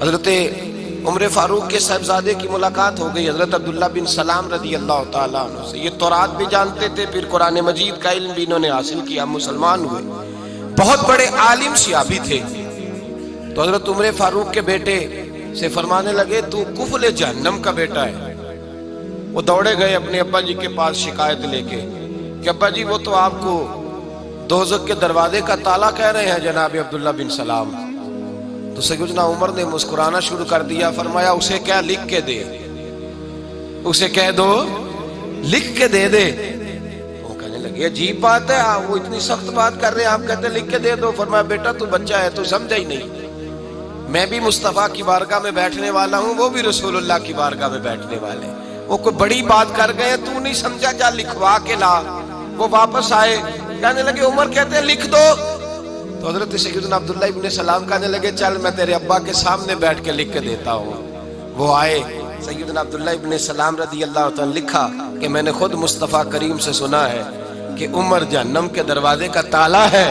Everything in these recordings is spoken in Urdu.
حضرت عمر فاروق کے صاحبزادے کی ملاقات ہو گئی حضرت عبداللہ بن سلام رضی اللہ تعالیٰ عنہ سے۔ یہ تورات بھی جانتے تھے، پھر قرآن مجید کا علم بھی انہوں نے حاصل کیا، مسلمان ہوئے، بہت بڑے عالم صحابی تھے۔ تو حضرت عمر فاروق کے بیٹے سے فرمانے لگے تو کفل جہنم کا بیٹا ہے۔ وہ دوڑے گئے اپنے ابا جی کے پاس شکایت لے کے کہ ابا جی وہ تو آپ کو دوزخ کے دروازے کا تالا کہہ رہے ہیں جناب عبداللہ بن سلام۔ تو سیدنا عمر نے مسکرانا شروع کر دیا، فرمایا اسے کیا لکھ کے دے، اسے کہہ دو لکھ کے دے دے۔ وہ کہنے لگے عجیب بات ہے، وہ اتنی سخت بات کر رہے ہیں، آپ کہتے ہیں لکھ کے دے دو۔ فرمایا بیٹا تو بچہ ہے، تو سمجھا ہی نہیں، میں بھی مصطفیٰ کی بارگاہ میں بیٹھنے والا ہوں، وہ بھی رسول اللہ کی بارگاہ میں بیٹھنے والے، وہ کوئی بڑی بات کر گئے، تو نہیں سمجھا، جا لکھوا کے لا۔ وہ واپس آئے، کہنے لگے عمر کہتے ہیں لکھ دو۔ تو حضرت سیدنا عبداللہ ابن سلام کہنے لگے چل میں تیرے ابا کے سامنے بیٹھ کے لکھ کے دیتا ہوں۔ وہ آئے، سیدنا عبداللہ ابن سلام رضی اللہ تعالیٰ لکھا کہ میں نے خود مصطفیٰ کریم سے سنا ہے کہ عمر جہنم کے دروازے کا تالا ہے،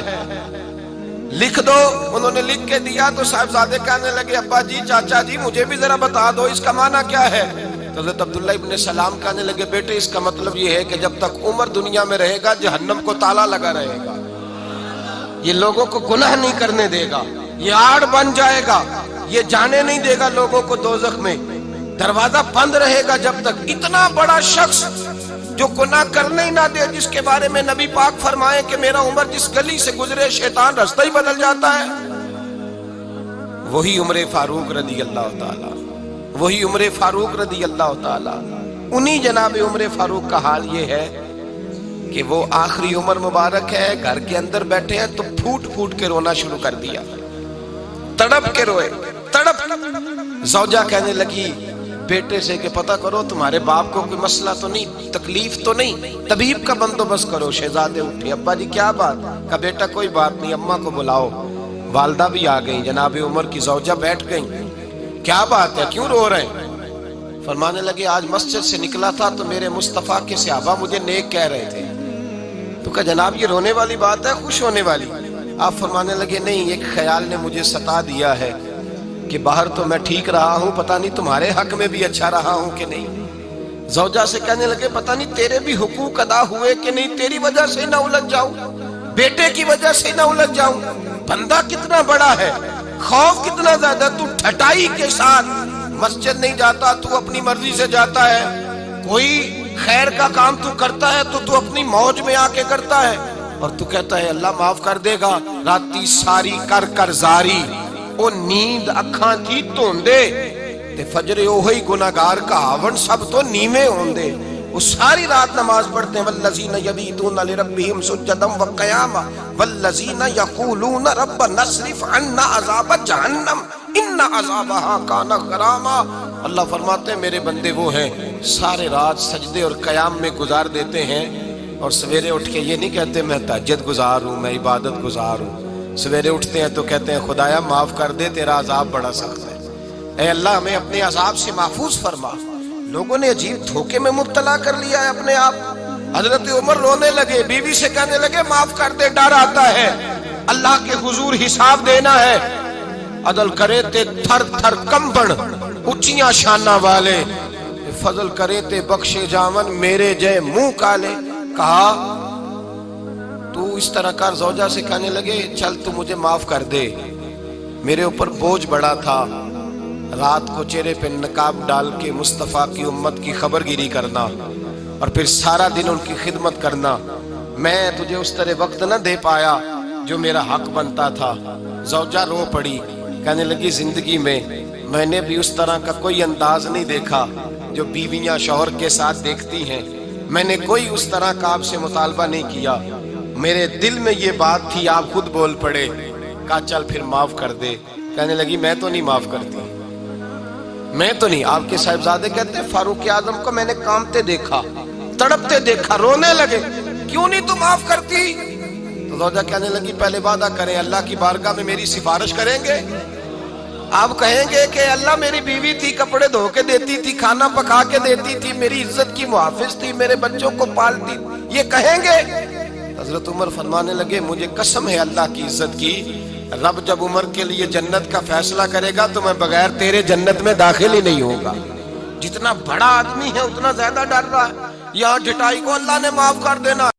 لکھ دو۔ انہوں نے لکھ کے دیا تو صاحبزادے کہنے لگے ابا جی چاچا جی مجھے بھی ذرا بتا دو اس کا معنی کیا ہے۔ تو حضرت عبداللہ ابن سلام کہنے لگے بیٹے اس کا مطلب یہ ہے کہ جب تک عمر دنیا میں رہے گا جہنم کو تالا لگا رہے گا، یہ لوگوں کو گناہ نہیں کرنے دے گا، یہ آڑ بن جائے گا، یہ جانے نہیں دے گا لوگوں کو دوزخ میں، دروازہ بند رہے گا جب تک۔ اتنا بڑا شخص جو گناہ کرنے ہی نہ دے، جس کے بارے میں نبی پاک فرمائے کہ میرا عمر جس گلی سے گزرے شیطان رستہ ہی بدل جاتا ہے، وہی عمر فاروق رضی اللہ تعالیٰ، وہی عمر فاروق رضی اللہ تعالیٰ۔ انہی جناب عمر فاروق کا حال یہ ہے کہ وہ آخری عمر مبارک ہے، گھر کے اندر بیٹھے ہیں تو پھوٹ پھوٹ کے رونا شروع کر دیا، تڑپ کے روئے، تڑپ۔ زوجہ کہنے لگی بیٹے سے کہ پتہ کرو تمہارے باپ کو کوئی مسئلہ تو نہیں، تکلیف تو نہیں، طبیب کا بندوبست کرو۔ شہزادے اٹھے، ابا جی کیا بات؟ کہا بیٹا کوئی بات نہیں، اماں کو بلاؤ۔ والدہ بھی آ گئی، جناب عمر کی زوجہ بیٹھ گئی، کیا بات ہے کیوں رو رہے ہیں؟ فرمانے لگے آج مسجد سے نکلا تھا تو میرے مصطفیٰ کے صحابہ مجھے نیک کہہ رہے تھے۔ تو کہا جناب یہ رونے والی بات ہے خوش ہونے والی؟ آپ فرمانے لگے نہیں، ایک خیال نے مجھے ستا دیا ہے کہ باہر تو میں ٹھیک رہا ہوں، پتہ نہیں تمہارے حق میں بھی اچھا رہا ہوں کہ نہیں۔ زوجہ سے کہنے لگے پتہ نہیں تیرے بھی حقوق ادا ہوئے کہ نہیں، تیری وجہ سے نہ الجھ جاؤں، بیٹے کی وجہ سے نہ الجھ جاؤں۔ بندہ کتنا بڑا ہے، خوف کتنا زیادہ، تو ٹھٹائی کے ساتھ مسجد نہیں جاتا، تو اپنی مرضی سے جاتا ہے، کوئی خیر کا کام تو کرتا ہے تو اپنی موج میں آ کے کرتا ہے، اور تو کہتا ہے اللہ معاف کر دے گا۔ راتی ساری کر کر زاری، او نیند اکھاں تھی توندے تے فجر اوہی گناہگار کا آون سب تو نیویں ہوندے۔ وہ ساری رات نماز پڑھتے ہیں، والذین یبیتون لربہم سجدا وقیاما والذین یقولون ربنا اصرف عنا عذاب جہنم ان عذابہا کان غراما۔ اللہ فرماتے ہیں میرے بندے وہ ہیں سارے رات سجدے اور قیام میں گزار دیتے ہیں، اور سویرے اٹھ کے یہ نہیں کہتے میں تہجد گزار ہوں، میں عبادت گزار ہوں۔ سویرے اٹھتے ہیں تو کہتے ہیں خدایا معاف کر دے، تیرا عذاب بڑا سخت ہے، اے اللہ ہمیں اپنے عذاب سے محفوظ فرما۔ لوگوں نے عجیب دھوکے میں مبتلا کر لیا ہے اپنے آپ۔ حضرت عمر رونے لگے، بیوی سے کہنے لگے معاف کر دے، ڈر آتا ہے، اللہ کے حضور حساب دینا ہے۔ عدل کرے تے تھر تھر کمبن اچیاں شانہ والے، فضل کرے تے بخشے جاون میرے جے منہ کالے۔ کہا تو اس طرح کر، زوجہ سے کہنے لگے چل تو مجھے معاف کر دے، میرے اوپر بوجھ بڑا تھا، رات کو چہرے پہ نقاب ڈال کے مصطفیٰ کی امت کی خبر گیری کرنا اور پھر سارا دن ان کی خدمت کرنا، میں تجھے اس طرح وقت نہ دے پایا جو میرا حق بنتا تھا۔ زوجہ رو پڑی، کہنے لگی زندگی میں نے بھی اس طرح کا کوئی انداز نہیں دیکھا جو بیویاں شوہر کے ساتھ دیکھتی ہیں، میں نے کوئی اس طرح کا آپ سے مطالبہ نہیں کیا، میرے دل میں یہ بات تھی، آپ خود بول پڑے۔ کہا چل پھر معاف کر دے۔ کہنے لگی میں تو نہیں معاف کرتی، میں تو نہیں۔ آپ کے صاحبزادے کہتے ہیں فاروق اعظم کو میں نے کامتے دیکھا، تڑپتے دیکھا، رونے لگے، کیوں نہیں تو معاف کرتی؟ تو زوجہ کہنے لگی پہلے وعدہ کریں اللہ کی بارگاہ میں میری سفارش کریں گے، آپ کہیں گے کہ اللہ میری بیوی تھی، کپڑے دھو کے دیتی تھی، کھانا پکا کے دیتی تھی، میری عزت کی محافظ تھی، میرے بچوں کو پالتی، یہ کہیں گے؟ حضرت عمر فرمانے لگے مجھے قسم ہے اللہ کی عزت کی رب جب عمر کے لیے جنت کا فیصلہ کرے گا تو میں بغیر تیرے جنت میں داخل ہی نہیں ہوگا۔ جتنا بڑا آدمی ہے اتنا زیادہ ڈر رہا ہے، یہاں ڈٹائی کو اللہ نے معاف کر دینا